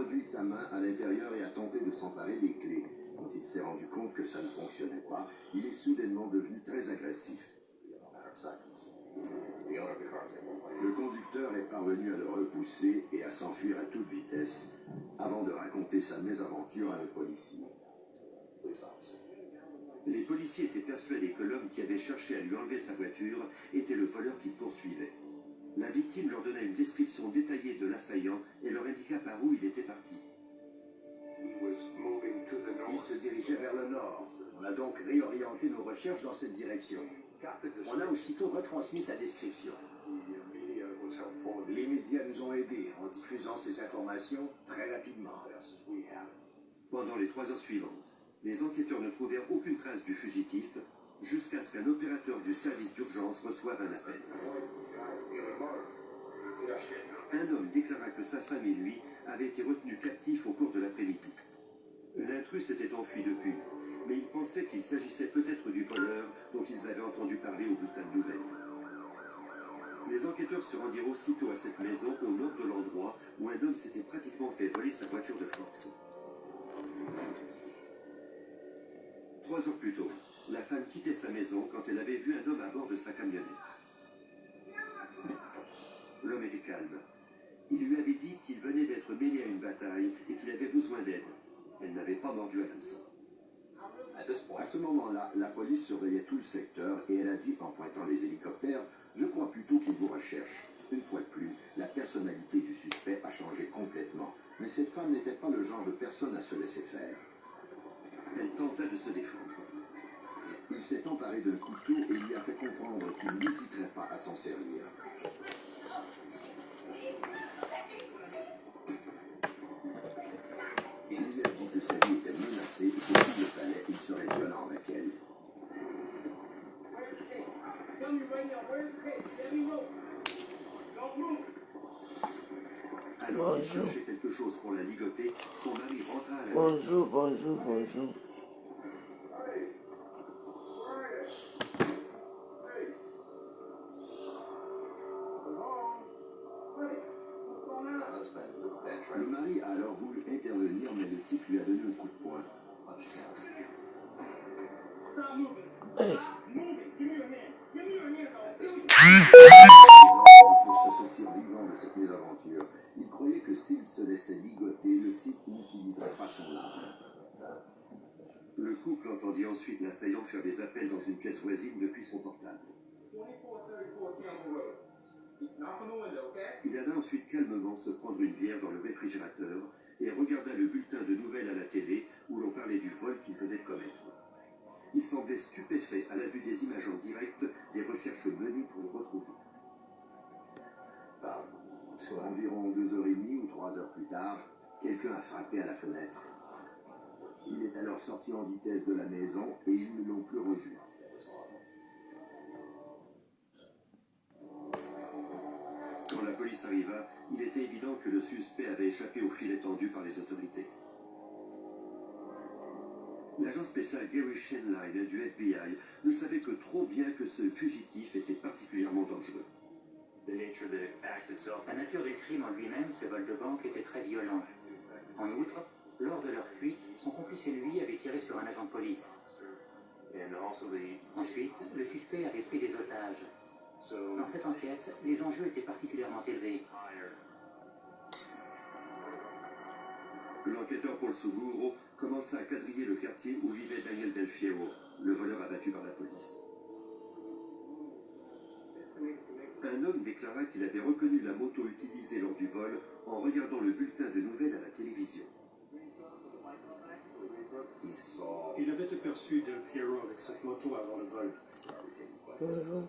introduit sa main à l'intérieur et a tenté de s'emparer des clés. Quand il s'est rendu compte que ça ne fonctionnait pas, il est soudainement devenu très agressif. Le conducteur est parvenu à le repousser et à s'enfuir à toute vitesse avant de raconter sa mésaventure à un policier. Les policiers étaient persuadés que l'homme qui avait cherché à lui enlever sa voiture était le voleur qu'il poursuivait. La victime leur donna une description détaillée de l'assaillant et leur indiqua par où il était parti. Il se dirigeait vers le nord. On a donc réorienté nos recherches dans cette direction. On a aussitôt retransmis sa description. Les médias nous ont aidés en diffusant ces informations très rapidement. Pendant les 3 heures suivantes, les enquêteurs ne trouvèrent aucune trace du fugitif jusqu'à ce qu'un opérateur du service d'urgence reçoive un appel. Un homme déclara que sa femme et lui avaient été retenus captifs au cours de l'après-midi. L'intrus s'était enfui depuis, mais il pensait qu'il s'agissait peut-être du voleur dont ils avaient entendu parler au bulletin de nouvelles. Les enquêteurs se rendirent aussitôt à cette maison au nord de l'endroit où un homme s'était pratiquement fait voler sa voiture de force. 3 heures plus tôt, la femme quittait sa maison quand elle avait vu un homme à bord de sa camionnette. L'homme était calme. Il lui avait dit qu'il venait d'être mêlé à une bataille et qu'il avait besoin d'aide. Elle n'avait pas mordu à l'hameçon. À ce moment-là, la police surveillait tout le secteur et elle a dit en pointant les hélicoptères « Je crois plutôt qu'ils vous recherchent ». Une fois de plus, la personnalité du suspect a changé complètement. Mais cette femme n'était pas le genre de personne à se laisser faire. Elle tenta de se défendre. Il s'est emparé d'un couteau et lui a fait comprendre qu'il n'hésiterait pas à s'en servir. Il lui a dit que sa vie était menacée et que s'il le fallait, il serait violent avec elle. Alors qu'il cherchait quelque chose pour la ligoter, son mari rentra à la Bonjour, bonjour, bonjour. Le mari a alors voulu intervenir, mais le type lui a donné un coup de poing. Pour se sortir vivant de cette mésaventure, il croyait que s'il se laissait ligoter, le type n'utiliserait pas son arme. Le couple entendit ensuite l'assaillant faire des appels dans une pièce voisine depuis son portable. Il alla ensuite calmement se prendre une bière dans le réfrigérateur et regarda le bulletin de nouvelles à la télé où l'on parlait du vol qu'il venait de commettre. Il semblait stupéfait à la vue des images en direct des recherches menées pour le retrouver. Environ 2h30 ou 3 heures plus tard, quelqu'un a frappé à la fenêtre. Il est alors sorti en vitesse de la maison et ils ne l'ont plus revu. Quand la police arriva, il était évident que le suspect avait échappé au filet tendu par les autorités. L'agent spécial Gary Shenline du FBI ne savait que trop bien que ce fugitif était particulièrement dangereux. La nature du crime en lui-même, ce vol de banque, était très violent. En outre, lors de leur fuite, son complice et lui avaient tiré sur un agent de police. Ensuite, le suspect avait pris des otages. Dans cette enquête, les enjeux étaient particulièrement élevés. L'enquêteur Paul Suguro commença à quadriller le quartier où vivait Daniel Del Fierro, le voleur abattu par la police. Un homme déclara qu'il avait reconnu la moto utilisée lors du vol en regardant le bulletin de nouvelles à la télévision. Il avait aperçu Del Fierro avec cette moto avant le vol. Bonjour.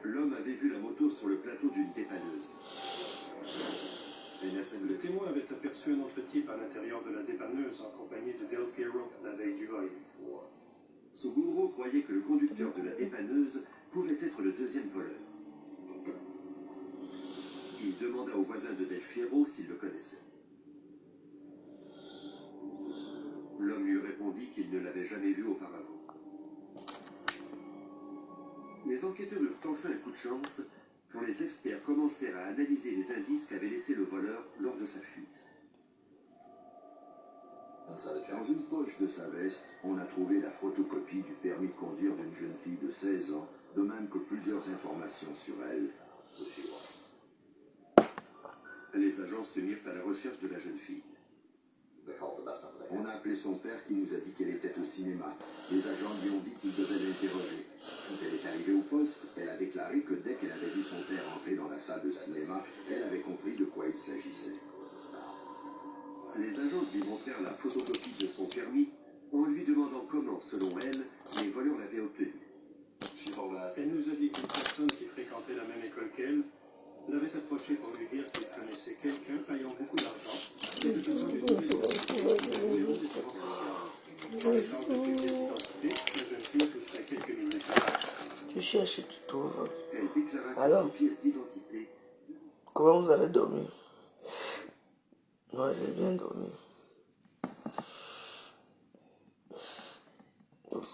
L'homme avait vu la moto sur le plateau d'une dépanneuse. Le témoin avait aperçu un autre type à l'intérieur de la dépanneuse en compagnie de Del Fierro la veille du vol. Suguro croyait que le conducteur de la dépanneuse pouvait être le deuxième voleur. Il demanda au voisin de Del Fierro s'il le connaissait. L'homme lui répondit qu'il ne l'avait jamais vu auparavant. Les enquêteurs eurent enfin un coup de chance quand les experts commencèrent à analyser les indices qu'avait laissés le voleur lors de sa fuite. Dans une poche de sa veste, on a trouvé la photocopie du permis de conduire d'une jeune fille de 16 ans, de même que plusieurs informations sur elle. Les agents se mirent à la recherche de la jeune fille. On a appelé son père qui nous a dit qu'elle était au cinéma. Les agents lui ont dit qu'ils devaient l'interroger. Quand elle est arrivée au poste, elle a déclaré que dès qu'elle avait vu son père entrer dans la salle de cinéma, elle avait compris de quoi il s'agissait. Les agents lui montrèrent la photocopie de son permis en lui demandant comment, selon elle, les voleurs l'avaient obtenu. Elle nous a dit qu'une personne qui fréquentait la même école qu'elle l'avait approché pour lui dire qu'il connaissait quelqu'un ayant beaucoup d'argent et de besoin d'une nouvelle identité et numéro de sécurité sociale. En échange de ces pièces d'identité, la jeune fille toucherait quelques minutes. Tu cherches et tu trouves. Elle déclara que Alors? ces pièces d'identité. Comment vous avez dormi? Moi, j'ai bien dormi.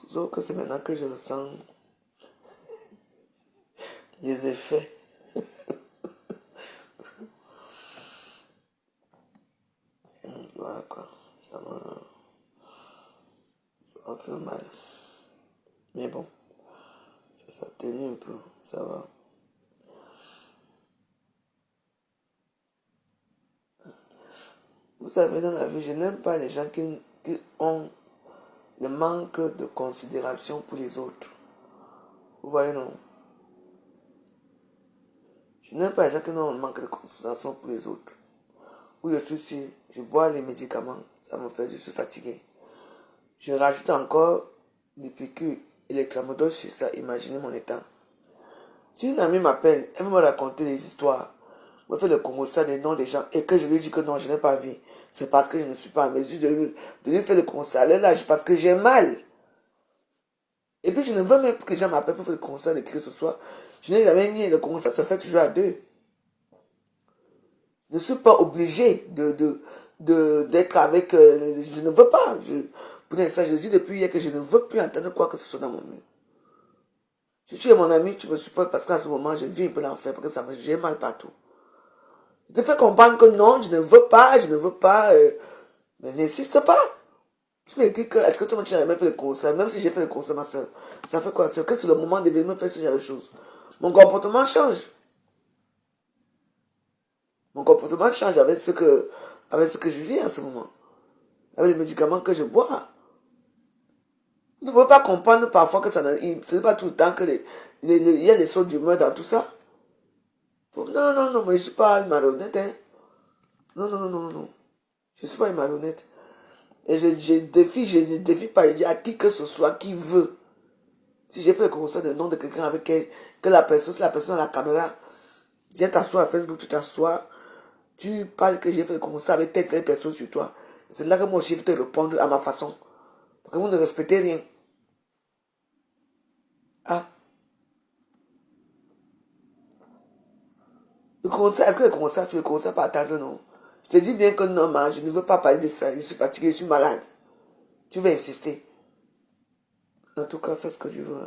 Sauf que c'est maintenant que je ressens les effets. Voilà quoi. Ça m'a fait mal. Mais bon, ça a tenu un peu. Ça va. Vous savez, dans la vie, je n'aime pas les gens qui ont le manque de considération pour les autres. Vous voyez, non? Je n'aime pas les gens qui ont le manque de considération pour les autres. Où je suis ici, je bois les médicaments, ça me fait, je suis fatigué. Je rajoute encore les piqûres et les tramadol sur ça, imaginez mon état. Si une amie m'appelle, elle veut me raconter des histoires, me fait le constat des noms des gens et que je lui dis que non, je n'ai pas vu, c'est parce que je ne suis pas en mesure de lui faire le constat. Elle est là, parce que j'ai mal. Et puis je ne veux même que les gens m'appellent pour faire le constat de qui que ce soit. Je n'ai jamais nié, le constat se fait toujours à deux. Je ne suis pas obligé d'être avec... je ne veux pas. Pour l'instant, je dis depuis hier que je ne veux plus entendre quoi que ce soit dans mon mur. Si tu es mon ami, tu me supportes parce qu'en ce moment, je vis un peu l'enfer parce que j'ai mal partout. Je te fais comprendre que non, je ne veux pas, mais n'insiste pas. Tu me dis que, est-ce que toi, tu n'as jamais fait le concert? Même si j'ai fait le concert, ma soeur, ça fait quoi? C'est que c'est le moment de venir me faire ce genre de choses. Mon comportement change. Mon comportement change avec ce que je vis en ce moment. Avec les médicaments que je bois. Vous ne pouvez pas comprendre parfois que ce n'est pas tout le temps que il y a des sauts d'humeur dans tout ça. Non, non, non, mais je ne suis pas une marionnette. Hein. Non, non, non, non, non. Je ne suis pas une marionnette. Et je défie pas, je dis à qui que ce soit, qui veut. Si j'ai fait le concert de nom de quelqu'un avec que la personne, si la personne a la caméra, viens t'asseoir à Facebook, tu t'assois, tu parles que j'ai fait le concert avec telle personne sur toi. C'est là que moi aussi je vais te répondre à ma façon. Parce que vous ne respectez rien. Ah. Le concert, est-ce que le concert, tu le concert pas attendre, non? Je te dis bien que non, man, je ne veux pas parler de ça. Je suis fatigué, je suis malade. Tu vas insister. En tout cas, fais ce que tu veux.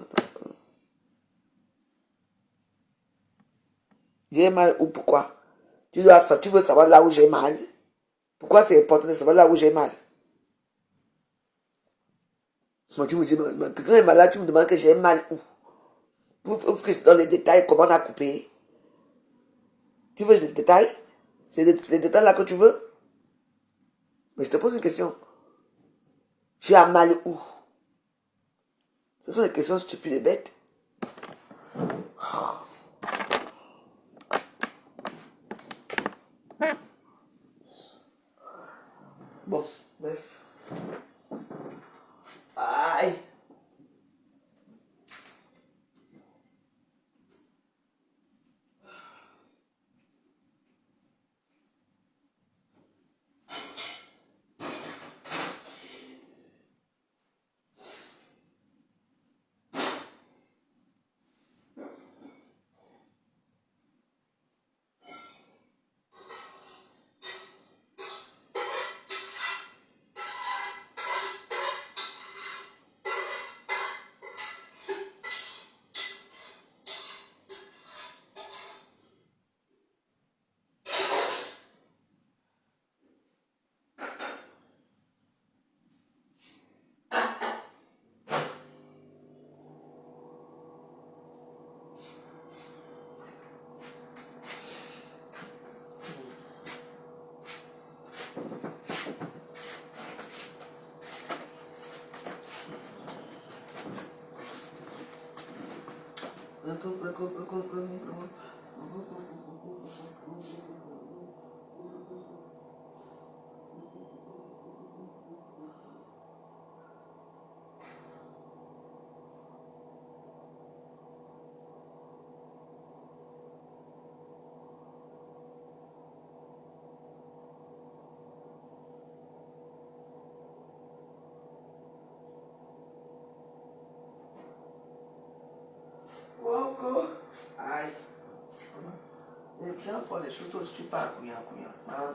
J'ai mal ou pourquoi? Tu veux savoir là où j'ai mal. Pourquoi c'est important de savoir là où j'ai mal? Moi, tu me dis, quelqu'un est malade, tu me demandes que j'ai mal où? Pour que je te donne les détails, comment on a coupé. Tu veux les détails? C'est les détails là que tu veux? Mais je te pose une question. Tu as mal où? Ce sont des questions stupides et bêtes. Bon, bref. Aïe. Woko. Aïe. Et viens pour les choses, tu pars, couillant. Maman.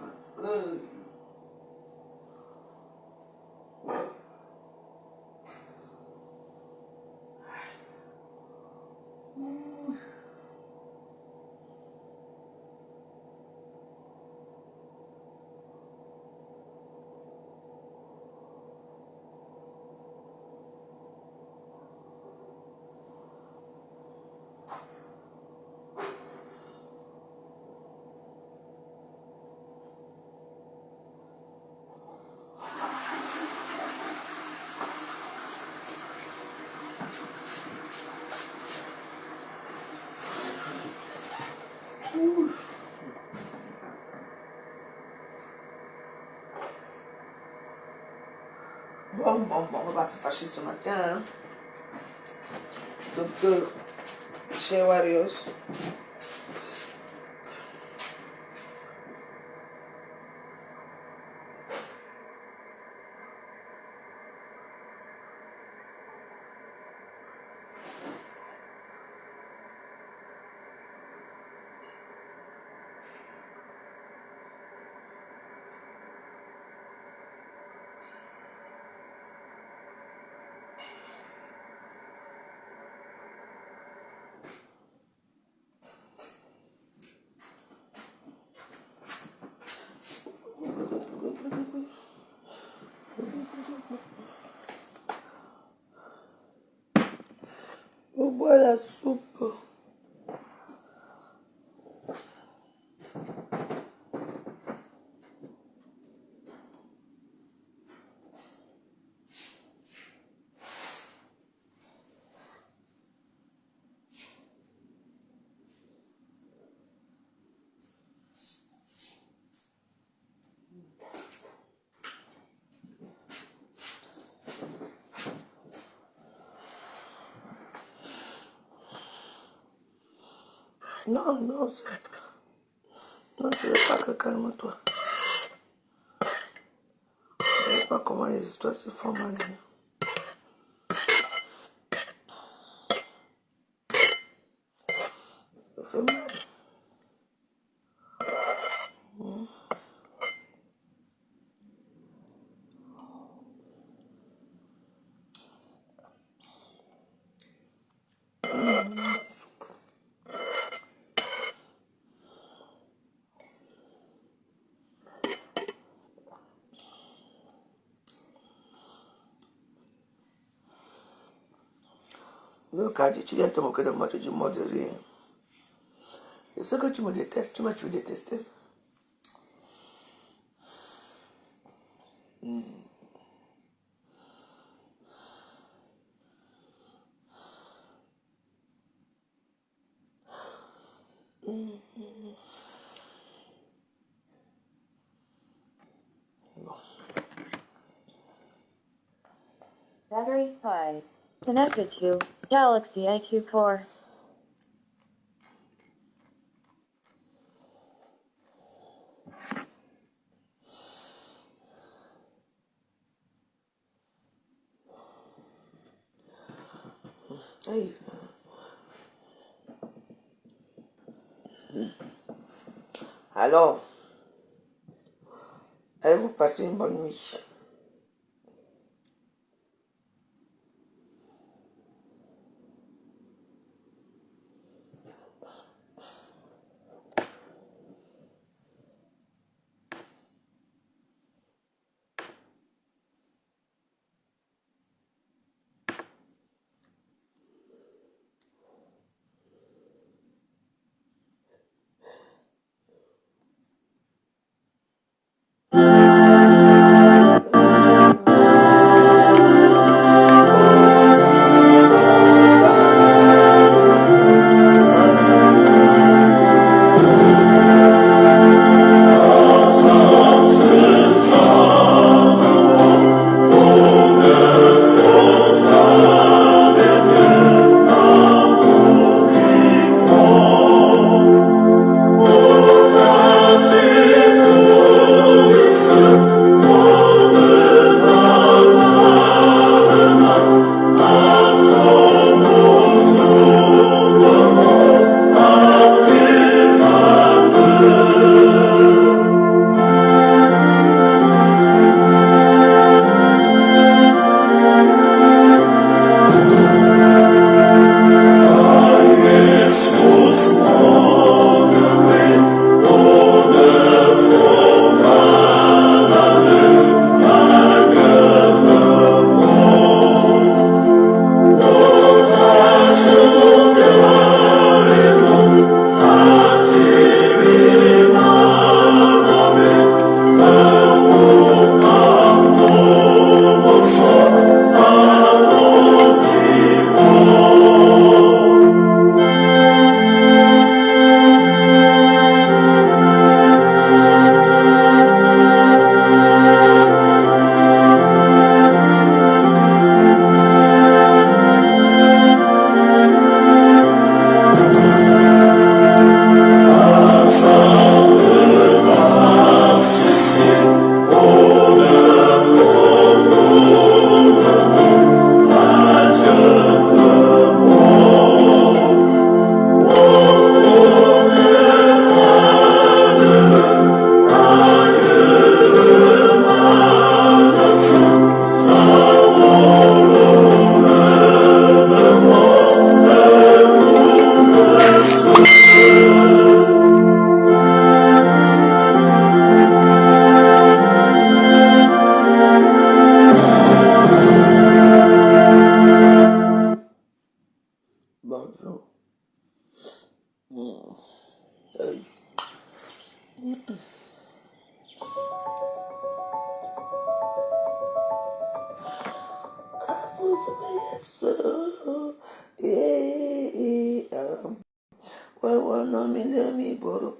Bon, on va pas se fâcher ce matin. Hein. Donc, chez Warriors. On boit la soupe. Non, non, tu veux pas que calme-toi. Je ne sais pas comment les histoires se font mal. Ça fait mal. Le cas, tu viens te moquer de moi, tu dis moi de rien. Et ce que tu me détestes, tu m'as toujours détesté. Battery 5. Connected to Galaxy A24. Hey. Alors, avez-vous passé une bonne nuit? Well, no, let me borrow.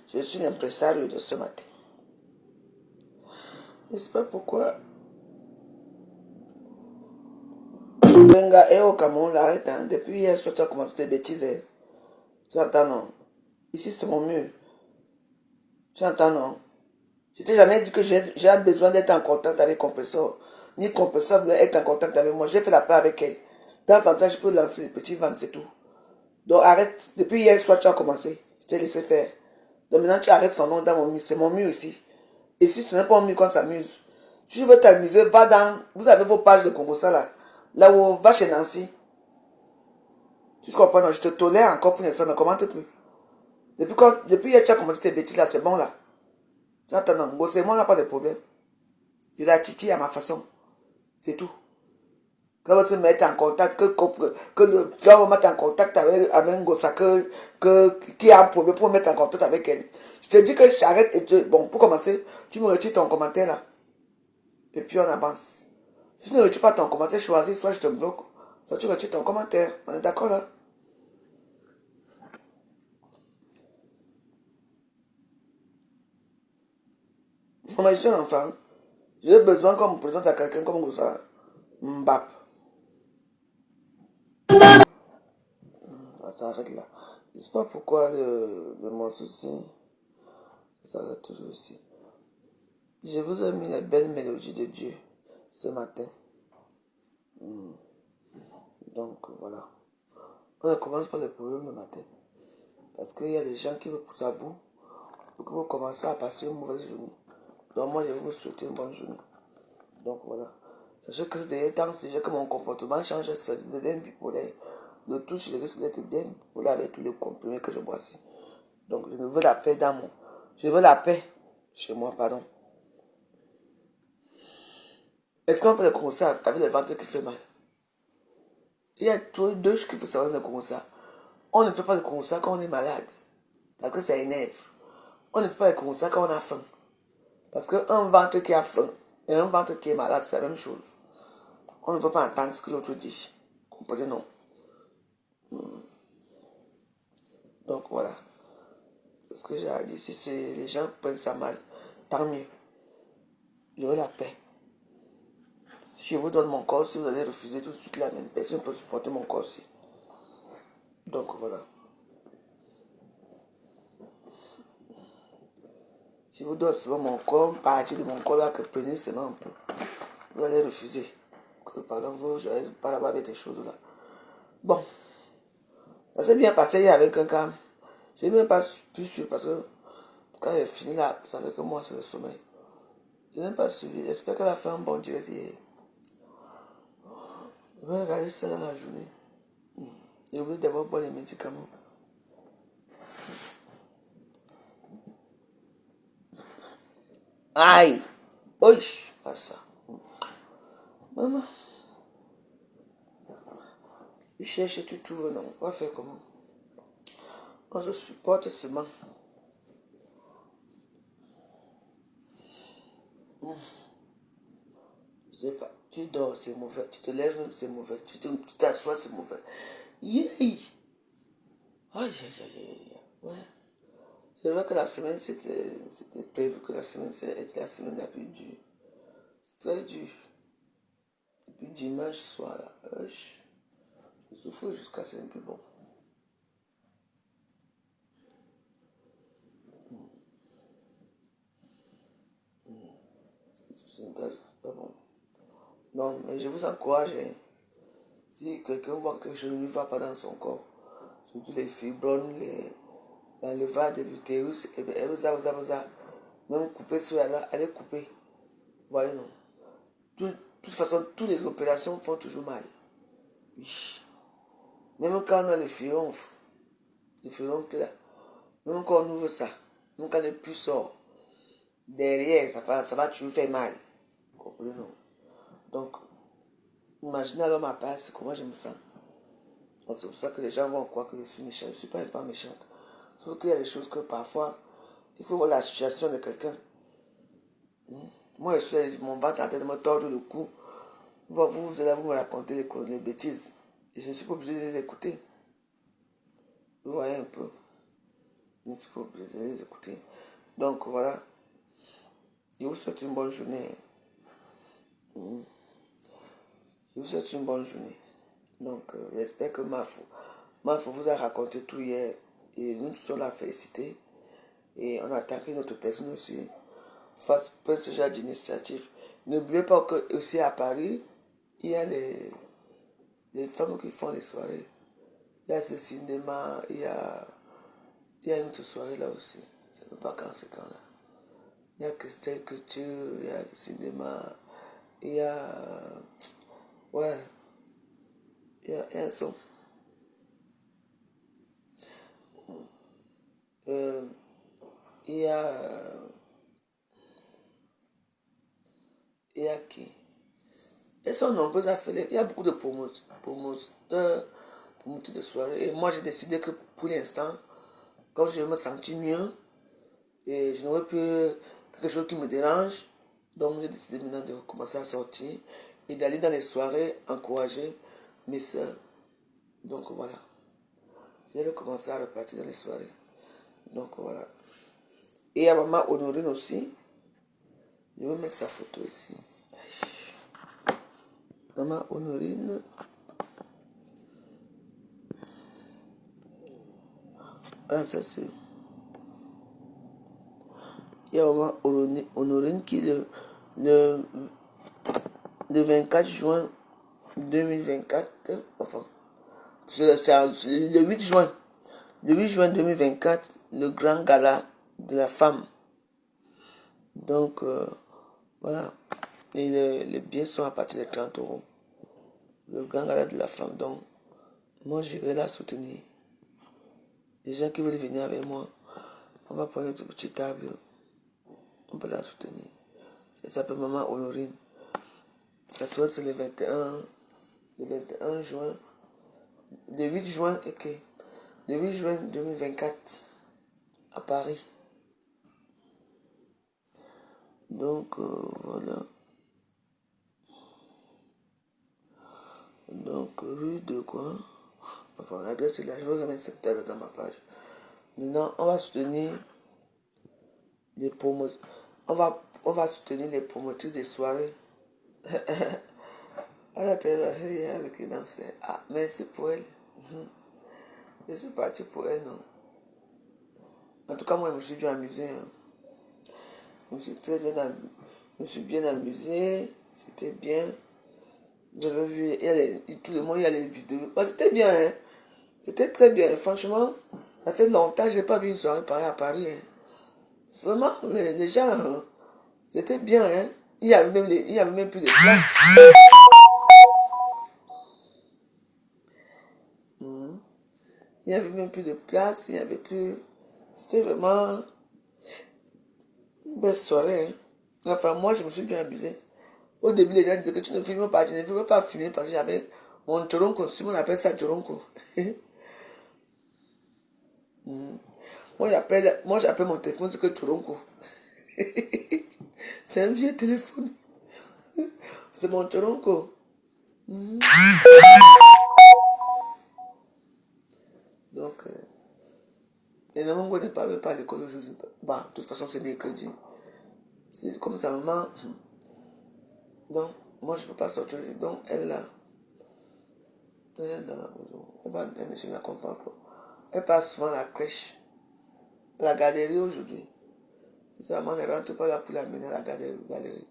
Je suis l'impresario de ce matin. Je ne sais pas pourquoi. Benga est au Cameroun, l'arrête. Hein. Depuis hier soir, tu as commencé tes bêtises. Hein. Tu entends, non? Ici, c'est mon mur. Tu entends, non? Je t'ai jamais dit que j'ai besoin d'être en contact avec compresseur. Ni compresseur veut être en contact avec moi. J'ai fait la paix avec elle. De temps en temps, je peux lancer des petits vents, c'est tout. Donc arrête. Depuis hier soir, tu as commencé. Je t'ai laissé faire. Donc maintenant, tu arrêtes son nom dans mon mur. C'est mon mur aussi. Et si ce n'est pas mon mur qu'on s'amuse. Si tu veux t'amuser, va dans... Vous avez vos pages de Congo, ça là. Là où va chez Nancy. Tu comprends? Non, je te tolère encore pour l'instant. Ne commente plus. Depuis hier, tu as commencé tes bêtises là. C'est bon là. Tu entends? Non, c'est moi, on n'a pas de problème. Je la titille à ma façon. C'est tout. Quand on se met en contact, que le gars va mettre en contact avec Ngosa, qui a un problème pour mettre en contact avec elle. Je te dis que j'arrête et bon, pour commencer, tu me retires ton commentaire là. Et puis on avance. Si tu ne retires pas ton commentaire, choisis, soit je te bloque, soit tu retires ton commentaire. On est d'accord là? Moi, je suis un enfant. J'ai besoin qu'on me présente à quelqu'un comme Ngosa. Mbap. Ça s'arrête là. Je ne sais pas pourquoi mon souci. Ça s'arrête toujours ici. Je vous ai mis la belle mélodie de Dieu ce matin. Donc voilà. On ne commence pas le problème le matin. Parce qu'il y a des gens qui veulent pousser à bout pour que vous commencez à passer une mauvaise journée. Donc moi, je vais vous souhaiter une bonne journée. Donc voilà. Sachez que ces temps, c'est déjà que mon comportement change, ça devient bipolaire. Le tout, je risque d'être bien bipolaire avec tous les comprimés que je bois ici. Donc je veux la paix dans mon... Je veux la paix chez moi, pardon. Est-ce qu'on fait le conseil avec le ventre qui fait mal? Il y a deux choses qu'il faut savoir dans le conseil. On ne fait pas le conseil quand on est malade. Parce que ça énerve. On ne fait pas le conseil quand on a faim. Parce qu'un ventre qui a faim et un ventre qui est malade, c'est la même chose. On ne peut pas entendre ce que l'autre dit. Comprenez, non? Donc voilà. C'est ce que j'ai à dire. Si les gens prennent ça mal, tant mieux. Je veux la paix. Si je vous donne mon corps, si vous allez refuser tout de suite la même personne peut supporter mon corps aussi. Donc voilà. Je vous donne seulement mon corps, partie de mon corps là que prenez seulement un peu. Vous allez refuser. Que pendant vous, je n'allais pas là-bas avec des choses là. Bon. Ça s'est bien passé avec quelqu'un. Je n'ai même pas plus sûr parce que quand elle est finie là, ça fait que moi c'est le sommeil. Je n'ai pas suivi. J'espère qu'elle a fait un bon direct hier. Je vais regarder ça dans la journée. Je voulais d'abord boire les médicaments. Aïe! Oui! Ah ça. Maman. Tu cherches et tu trouves, non? On va faire comment? On se supporte seulement. Je sais pas. Tu dors, c'est mauvais. Tu te lèves même, c'est mauvais. Tu t'assois, c'est mauvais. Yeah! Aïe, aïe, aïe, aïe. Ouais. C'est vrai que la semaine, c'était prévu que la semaine, c'était la semaine la plus dure. C'est très dur. Depuis dimanche soir, là, je souffre jusqu'à ce peu bon. C'est pas bon. Non, mais je vous encourage. Hein. Si quelqu'un voit que quelque chose ne va pas dans son corps, surtout les fibromes, l'enlevage de l'utérus, et bien, même couper cela là, allez couper. Voyez, non. De toute façon, toutes les opérations font toujours mal. Oui. Même quand on a le furoncle là, même quand on ouvre ça, même quand le puits sort, derrière, ça va toujours faire mal. Vous comprenez, non? Donc, imaginez alors ma part, c'est comment je me sens. Donc, c'est pour ça que les gens vont croire que je suis méchant. Je ne suis pas vraiment méchante. Sauf qu'il y a des choses que parfois, il faut voir la situation de quelqu'un. Moi, mon ventre en train de me tordre le cou. Vous allez vous me raconter les bêtises. Et je ne suis pas obligé de les écouter. Vous voyez un peu. Je ne suis pas obligé de les écouter. Donc voilà. Je vous souhaite une bonne journée. Je vous souhaite une bonne journée. Donc j'espère que Mafo vous a raconté tout hier. Et nous sommes la féliciter. Et on attend que notre personne aussi fasse ce genre d'initiative. N'oubliez pas que aussi à Paris, il y a les femmes qui font les soirées. Il y a ce cinéma, il y a une autre soirée là aussi. Ça ne sais pas quand c'est quand là. Il y a Christelle Couture, il y a le cinéma, il y a... Ouais. Il y a un son. Il y a qui? Elles sont nombreuses à faire. Il y a beaucoup de promoteurs de soirée. Et moi, j'ai décidé que pour l'instant, quand je me sentis mieux, et je n'aurais plus quelque chose qui me dérange, donc j'ai décidé maintenant de commencer à sortir et d'aller dans les soirées encourager mes soeurs. Donc voilà. Je vais commencer à repartir dans les soirées. Donc voilà. Et il y a maman Honorine aussi. Je vais mettre sa photo ici. Maman Honorine. Ah, ça c'est. Il y a maman Honorine qui le 24 juin 2024. Enfin. C'est le 8 juin. Le 8 juin 2024, le grand gala de la femme. Donc, voilà. Et les billets sont à partir de 30 €. Le grand gala de la femme. Donc, moi, j'irai la soutenir. Les gens qui veulent venir avec moi, on va prendre une petite table. On peut la soutenir. Ça s'appelle Maman Honorine. Ça soit c'est le 21 juin. Le 8 juin, ok. Le 8 juin 2024 à Paris. Donc, voilà. Donc, rue de quoi? Enfin, l'adresse est là. Je vais remettre cette tête dans ma page. Maintenant, on va soutenir les promoteurs. On va soutenir les promoteurs des soirées. Elle a travaillé hier avec les dames. Ah, merci pour elle. Je suis parti pour elle, non. En tout cas, moi, je me suis bien amusé. Hein. Je me suis très bien amusé. Je me suis bien amusé. C'était bien. J'avais vu, tout le monde, il y a les vidéos. Bah, c'était bien, hein. C'était très bien. Franchement, ça fait longtemps que je n'ai pas vu une soirée pareille à Paris. Hein. Vraiment, les gens, hein, c'était bien. Hein. Il y avait même plus de place. Il n'y avait même plus de place. Il n'y avait plus... C'était vraiment une belle soirée. Hein. Enfin, moi, je me suis bien amusé. Au début, les gens disaient que tu ne filmes pas. Je ne filme pas filmer parce que j'avais mon Toronko. Si on appelle ça Toronko. Moi, j'appelle mon téléphone, c'est que Toronko. C'est un vieux téléphone. C'est mon Toronko. Donc, les mamans ne parlent pas à l'école aujourd'hui. Bah, de toute façon, c'est mercredi. C'est comme sa maman. Donc, moi, je ne peux pas sortir. Donc, elle là. Elle est dans la maison. Je ne la comprends pas. Elle passe souvent à la crèche. La galerie aujourd'hui. Si sa maman ne rentre pas là pour l'amener à la galerie.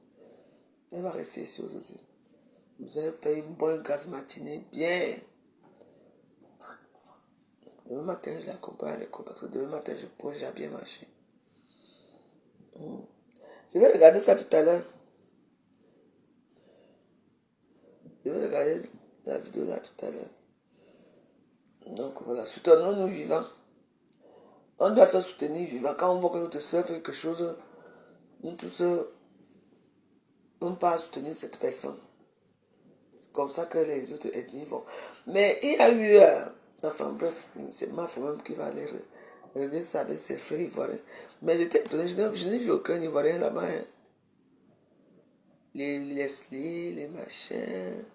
Elle va rester ici aujourd'hui. Vous avez fait une bonne grasse matinée. Bien. Demain matin, je l'accompagne à l'école parce que demain matin, je pourrais déjà bien marcher. Je vais regarder ça tout à l'heure. Je vais regarder la vidéo là tout à l'heure. Donc voilà, soutenons-nous vivants. On doit se soutenir vivants. Quand on voit que notre soeur fait quelque chose, nous tous, on ne peut pas soutenir cette personne. C'est comme ça que les autres ethnies vont. Mais il y a eu... enfin bref, c'est ma femme même qui va aller régler ça avec ses frères ivoiriens. Mais j'étais étonné, je n'ai vu aucun ivoirien là-bas. Hein. Les Leslie, les machins.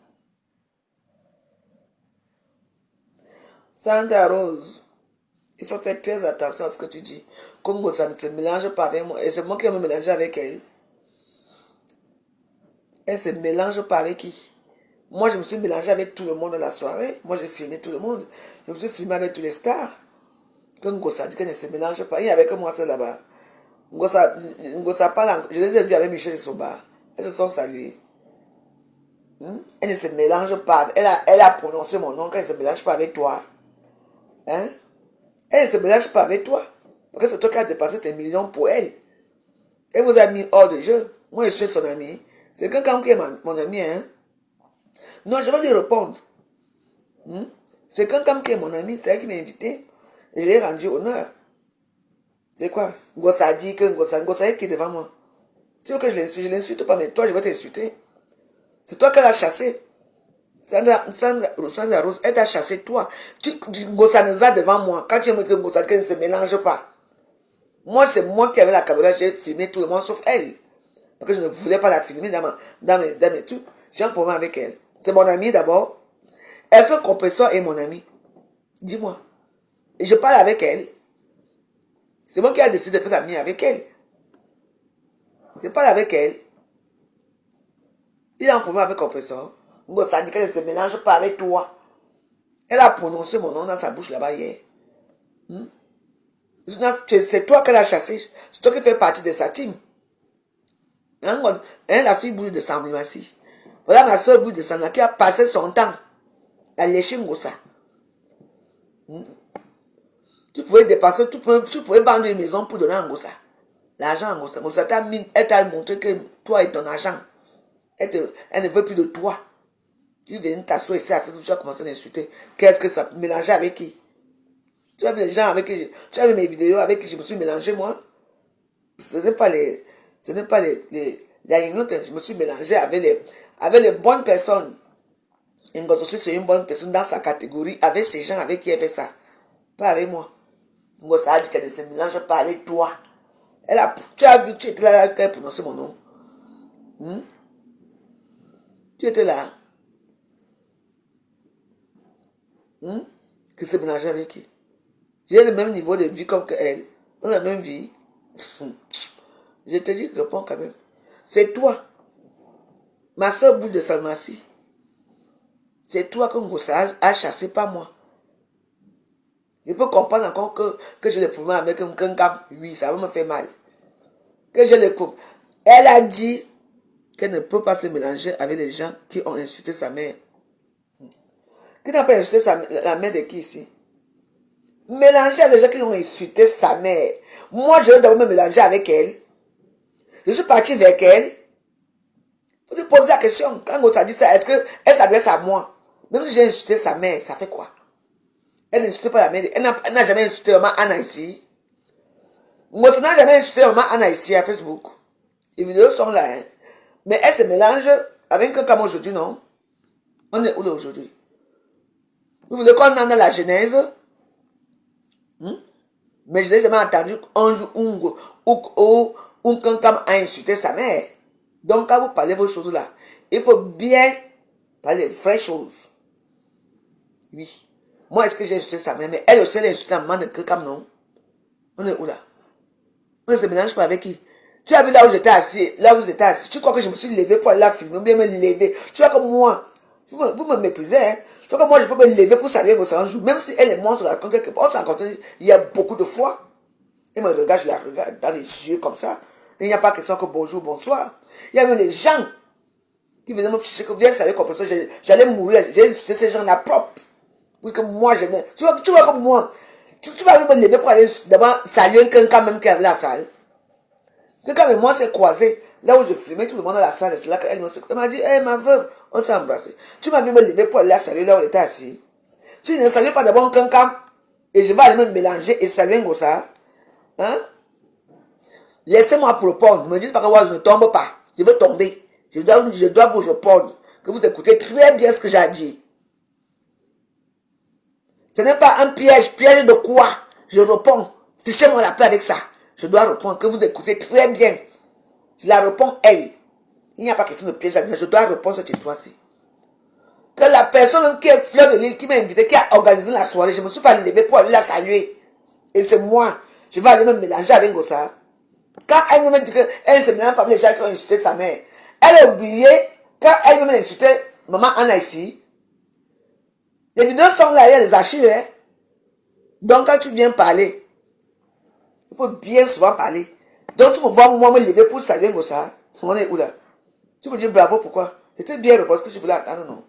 Sandra Rose, il faut faire très attention à ce que tu dis. Congo, ça ne se mélange pas avec moi. Et c'est moi qui vais me mélanger avec elle. Elle se mélange pas avec qui? Moi, je me suis mélangé avec tout le monde dans la soirée. Moi, j'ai filmé tout le monde. Je me suis filmé avec tous les stars. Que Ngossa dit qu'elle ne se mélange pas. Il n'y avait que moi seul là-bas. Ngossa parle. Je les ai vus avec Michel Somba. Elles se sont saluées. Elle ne se mélange pas. Elle a prononcé mon nom. Qu'elle ne se mélange pas avec toi. Hein? Elle ne se mélange pas avec toi. Parce que c'est toi qui as dépensé tes millions pour elle. Elle vous a mis hors de jeu. Moi, je suis son ami. C'est quelqu'un qui est mon ami. Hein? Non, je vais lui répondre. C'est quelqu'un qui est mon ami. C'est elle qui m'a invité. Et je l'ai rendu honneur. C'est quoi? Ngossa dit que Ngossa est qui est devant moi. C'est que je l'insulte pas, mais toi, je vais t'insulter. C'est toi qui l'as chassé. Sandra Rose, elle t'a chassé toi. Ngossa nous a devant moi. Quand tu me dis que Ngossa ne se mélange pas. Moi, c'est moi qui avais la caméra. J'ai filmé tout le monde sauf elle. Parce que je ne voulais pas la filmer dans mes trucs. J'ai un problème avec elle. C'est mon amie d'abord. Est-ce que Compressor est mon ami? Dis-moi. Et je parle avec elle. C'est moi qui ai décidé de faire amie avec elle. Je parle avec elle. Il a un problème avec Compressor. Ça dit qu'elle ne se mélange pas avec toi. Elle a prononcé mon nom dans sa bouche là-bas hier. C'est toi qu'elle a chassé. C'est toi qui fais partie de sa team. La fille boule de sang, merci. Voilà ma soeur boule de sang qui a passé son temps à lécher Ngossa. Tu pouvais dépasser, tu pouvais vendre une maison pour donner à Ngossa. L'argent à Ngossa. Ngossa elle t'a montré que toi et ton argent. Elle ne veut plus de toi. Tu donnes ta soeur ici à Facebook, tu as commencé à l'insulter. Qu'est-ce que ça peut mélanger avec qui? Tu as vu les gens avec qui tu as vu mes vidéos avec qui je me suis mélangé moi? Ce n'est pas les ignotes. Je me suis mélangé avec les bonnes personnes. Ngossa aussi c'est une bonne personne dans sa catégorie avec ces gens avec qui elle fait ça. Pas avec moi. Ngossa a dit qu'elle ne se mélange pas avec toi. Tu as vu, tu étais là quand elle prononçait mon nom. Tu étais là. Qui se mélangeait avec qui? J'ai le même niveau de vie comme elle. On a la même vie. Je te dis, réponds quand même. C'est toi. Ma soeur boule de Salmassi. C'est toi que Ngossa a chassé, pas moi. Je peux comprendre encore que j'ai des problèmes avec un Kenkam. Oui, ça va me faire mal. Que j'ai les problèmes. Elle a dit qu'elle ne peut pas se mélanger avec les gens qui ont insulté sa mère. Qui n'a pas insulté la mère de qui ici? Mélanger avec les gens qui ont insulté sa mère. Moi, je vais d'abord me mélanger avec elle. Je suis parti vers elle. Vous lui posez la question. Quand Ngossa dit ça, est-ce qu'elle s'adresse à moi? Même si j'ai insulté sa mère, ça fait quoi? Elle n'insulte pas la mère. Elle n'a jamais insulté maman Anna ici. Ngossa n'a jamais insulté maman Anna ici à Facebook. Les vidéos sont là. Hein. Mais elle se mélange avec un comme aujourd'hui, non? On est où là aujourd'hui? Vous voulez qu'on en a la genèse? Mais je n'ai jamais entendu un jour où quelqu'un a insulté sa mère. Donc quand vous parlez vos choses là, il faut bien parler des vraies choses. Oui. Moi, est-ce que j'ai insulté sa mère? Mais elle aussi, elle a insulté la maman de quelqu'un, non? On est où là? On ne se mélange pas avec qui? Tu as vu là où j'étais assis, là où j'étais assis. Tu crois que je me suis levé pour aller la filmer, ou bien me lever? Tu vois que moi, vous me méprisez, hein? Tu vois que moi, je peux me lever pour saluer vos un jour. Même si elle et moi, on se rencontre quelque part, on se rencontre il y a beaucoup de fois. Elle me regarde, je la regarde dans les yeux comme ça. Il n'y a pas question que bonjour, bonsoir. Il y a même les gens qui venaient me chercher, que viennent saluer comme ça. J'allais mourir, j'ai insulté ces gens-là propres. Parce que moi, j'aimais. Tu vois comme moi. Tu vas me lever pour aller d'abord saluer quelqu'un même qui avait la salle. Quelqu'un et moi s'est croisé. Là où je filmais, tout le monde dans la salle. C'est là qu'elle m'a dit, hey, ma veuve, on s'est embrassé. Tu m'as vu me lever pour aller la saluer là où elle était assise. Tu ne salues pas d'abord quelqu'un et je vais aller me mélanger et saluer Ngossa. Hein? Laissez-moi répondre. Ne me dites pas que moi je ne tombe pas. Je veux tomber. Je dois vous répondre. Que vous écoutez très bien ce que j'ai dit. Ce n'est pas un piège. Piège de quoi? Je réponds. Fichez-moi la paix avec ça. Je dois répondre. Que vous écoutez très bien. Je la réponds elle. Il n'y a pas question de piège. Je dois répondre à cette histoire-ci. Que la personne même qui est fleur de l'île, qui m'a invité, qui a organisé la soirée, je ne me suis pas levé pour aller la saluer. Et c'est moi. Je vais aller me mélanger avec Ngossa. Quand elle me dit qu'elle ne se mélange pas avec les gens qui ont insulté sa mère. Elle a oublié, quand elle m'a insulté maman Anna ici. Les vidéos sont là, il y a des archives. Hein? Donc quand tu viens parler, il faut bien souvent parler. Donc tu me vois moi me lever pour saluer Ngossa. On est où là? Tu me dis bravo, pourquoi? C'était bien parce que je voulais attendre, non?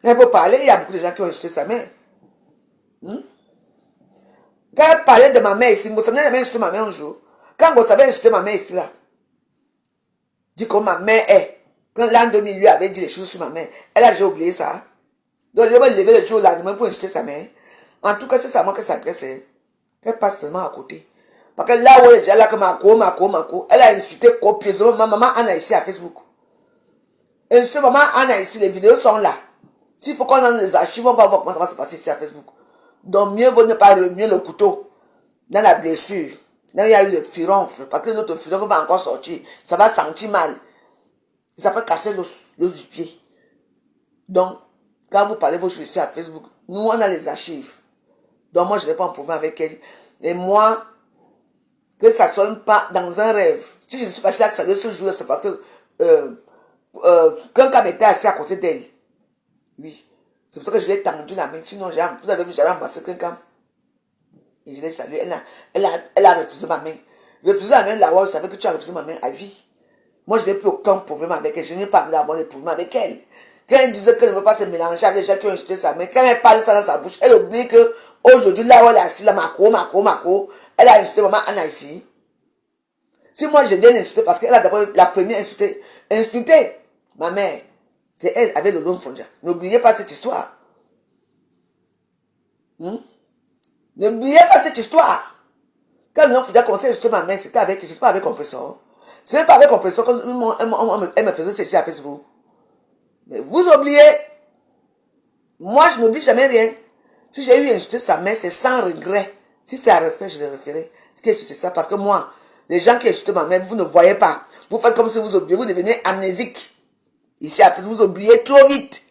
Elle peut parler, il y a beaucoup de gens qui ont insulté sa mère. Quand elle parlait de ma mère ici, Ngossa n'a jamais insulté ma mère un jour. Quand Ngossa avait insulté ma mère ici là, dit que ma mère est. Quand l'an 2000 lui avait dit les choses sur ma mère, elle a déjà oublié ça. Donc je vais lever le jour là, même pour insulter sa mère. En tout cas, c'est ça moi que ça s'adresse. Elle passe seulement à côté. Parce que là où elle est déjà là, que Mako, elle a insulté copieusement ma maman Anna ici à Facebook. Insulté maman Anna ici, les vidéos sont là. S'il faut qu'on ait les archives, on va voir comment ça va se passer ici à Facebook. Donc mieux vaut ne pas remuer le couteau dans la blessure. Là où il y a eu le furonfle, parce que notre furonfle va encore sortir. Ça va sentir mal. Ça peut casser l'os du pied. Donc, quand vous parlez vos choses ici à Facebook, nous on a les archives. Donc moi je n'ai pas un problème avec elle. Et moi, que ça ne sonne pas dans un rêve. Si je ne suis pas là saluer ce jour, c'est parce que quelqu'un était assis à côté d'elle. Oui. C'est pour ça que je l'ai tendu la main. Sinon, vous avez vu, j'avais embrassé quelqu'un. Et je l'ai salué. Elle a refusé ma main. Refuser la main de la voix, je savais que tu as refusé ma main à vie. Moi, je n'ai plus aucun problème avec elle. Je n'ai pas envie d'avoir des problèmes avec elle. Quand elle disait qu'elle ne veut pas se mélanger avec les gens qui ont insulté sa main, quand elle parle ça dans sa bouche, elle oublie que aujourd'hui, là où elle est assise, là, Mako, elle a insulté maman Anna ici. Si moi, je viens insulter parce qu'elle a d'abord la première insulté ma mère. C'est elle avec le long Fondia. N'oubliez pas cette histoire. N'oubliez pas cette histoire. Quand le long Fondia commençait à insulter ma mère, c'était avec qui? C'était pas avec compresseur. Ce n'est pas avec compresseur qu'elle me faisait ceci à Facebook. Mais vous oubliez. Moi, je n'oublie jamais rien. Si j'ai eu insulté sa mère, c'est sans regret. Si c'est à refaire, je le referai. C'est ça, parce que moi, les gens qui insultent ma mère, vous ne voyez pas. Vous faites comme si vous oubliez, vous devenez amnésique. Ici, à vous oubliez trop vite.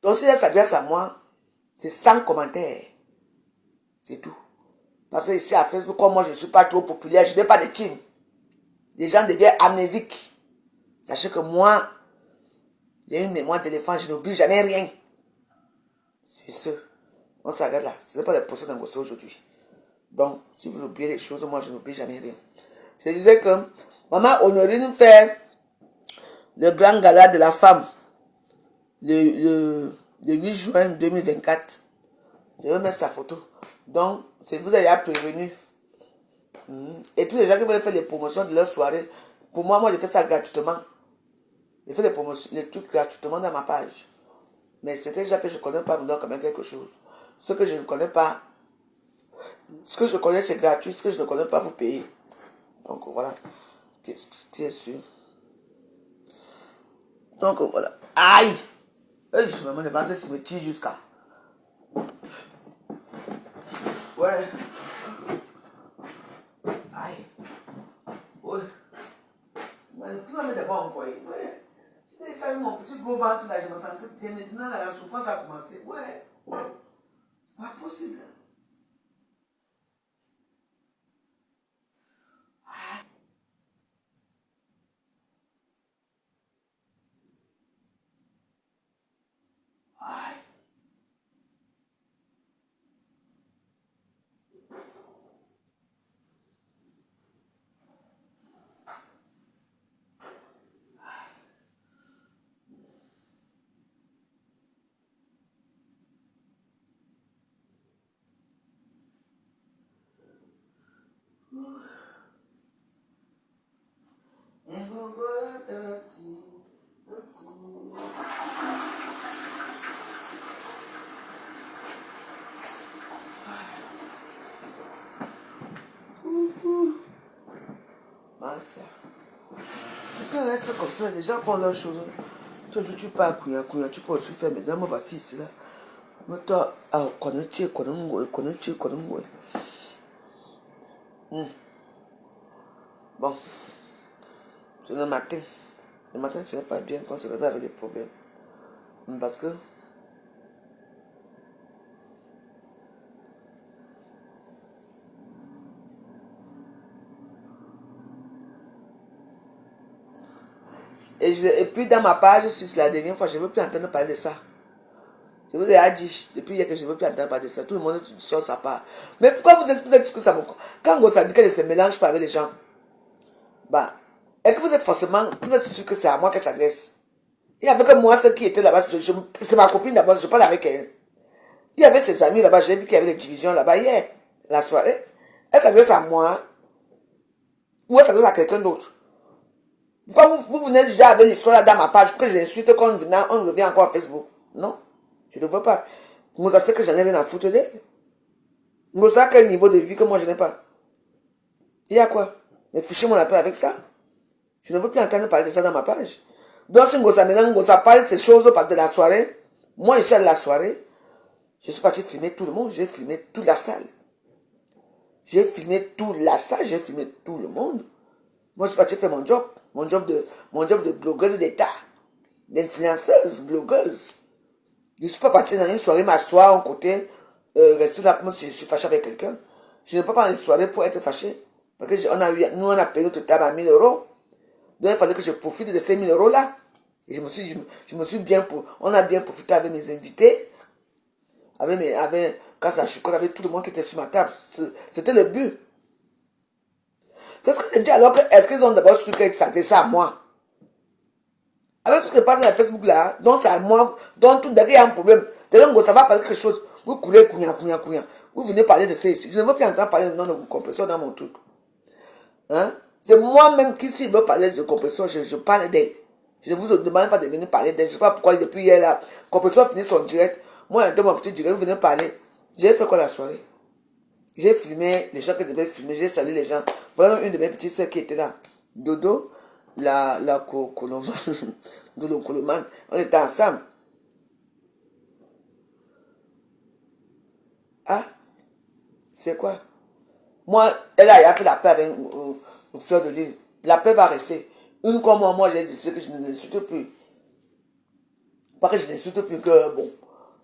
Donc, si elle s'adresse à moi, c'est sans commentaire. C'est tout. Parce que ici, à Facebook, comme moi, je ne suis pas trop populaire, je n'ai pas de team. Les gens deviennent amnésiques. Sachez que moi, J'ai une mémoire d'éléphant, je n'oublie jamais rien. C'est ça. On s'arrête là. Ce n'est pas les procès d'angoisse aujourd'hui. Donc, si vous oubliez les choses, moi, je n'oublie jamais rien. Je disais que Maman Honorine fait le grand gala de la femme le 8 juin 2024. Je vais mettre sa photo. Donc, c'est vous avez prévenu. Et tous les gens qui veulent faire les promotions de leur soirée, pour moi, je fais ça gratuitement. Je fais les trucs gratuitement dans ma page. Mais c'est des gens que je ne connais pas me donnent quand même quelque chose. Ce que je ne connais pas, ce que je connais c'est gratuit, ce que je ne connais pas vous payez. Donc voilà. Qu'est-ce sûr. Donc voilà. Aïe! Hey, je me demande de me tire jusqu'à. Ouais. Aïe. Ouais. Tu vas me d'abord envoyer. Ouais. Tu sais, mon petit gros ventre là, je me sentais bien. Maintenant, là, la souffrance a commencé. Ouais. C'est pas possible. Quelqu'un reste comme ça, les gens font leurs choses. Toi, tu pars, tu peux aussi faire, mais moi, voici ici là. Mais toi, connais-tu. Bon, c'est le matin. Le matin, ce n'est pas bien quand on se réveille avec des problèmes. Parce que et puis dans ma page, c'est la dernière fois, je ne veux plus entendre parler de ça. Je vous ai dit, depuis hier que je ne veux plus entendre parler de ça. Tout le monde sort sa part. Mais pourquoi vous êtes que ça me... Quand ça dit qu'elle ne se mélange pas avec les gens, bah, est-ce que vous êtes sûr que c'est à moi qu'elle s'adresse? Il y avait que moi, celle qui était là-bas, c'est ma copine d'abord, je parle avec elle. Il y avait ses amis là-bas, j'ai dit qu'il y avait des divisions là-bas hier, la soirée. Elle s'adresse à moi, ou elle s'adresse à quelqu'un d'autre. Pourquoi vous venez déjà avec l'histoire là dans ma page, pour que je l'insulte quand on revient encore à Facebook? Non, je ne veux pas. Vous savez que j'en ai rien à foutre d'elle. Vous savez quel niveau de vie que moi je n'ai pas. Il y a quoi? Mais fichez mon appel avec ça. Je ne veux plus entendre parler de ça dans ma page. Donc si Ngosa parle de ces choses de la soirée, moi ici à la soirée, je suis parti filmer tout le monde, j'ai filmé toute la salle. J'ai filmé toute la salle, j'ai filmé tout le monde. Moi je suis parti faire mon job de blogueuse d'État, d'influenceuse, blogueuse. Je ne suis pas parti dans une soirée m'asseoir en côté, rester là comme si je suis fâché avec quelqu'un. Je ne peux pas dans une soirée pour être fâché. Parce que nous on a payé notre table à 1000 euros. Donc il fallait que je profite de ces 1000 euros là. Et on a bien profité avec mes invités. Quand ça chicote avec tout le monde qui était sur ma table. C'était le but. C'est ce que je dis alors que est-ce qu'ils ont d'abord su que ça s'adressait à moi? Avec tout ce qui passe sur Facebook là, donc c'est à moi, donc tout dès qu'il y a un problème, ça va parler quelque chose, vous coulez, vous venez parler de ça ici. Je ne veux plus entendre parler de nom de compresseur dans mon truc. Hein? C'est moi-même qui, s'il veut parler de compresseur, je parle d'elle. Je ne vous demande pas de venir parler d'elle. Je ne sais pas pourquoi depuis hier là, compresseur finit son direct. Moi, dans mon petit direct, vous venez parler. J'ai fait quoi la soirée? J'ai filmé les gens que je devais filmer, j'ai salué les gens. Voilà une de mes petites sœurs qui était là. Dodo, la Colomane, on était ensemble. Ah, c'est quoi? Moi, elle a fait la paix avec une fleur de l'île. La paix va rester. Une comme moi, j'ai dit que je ne l'insulte plus. Pas que je n'insulte plus, que bon,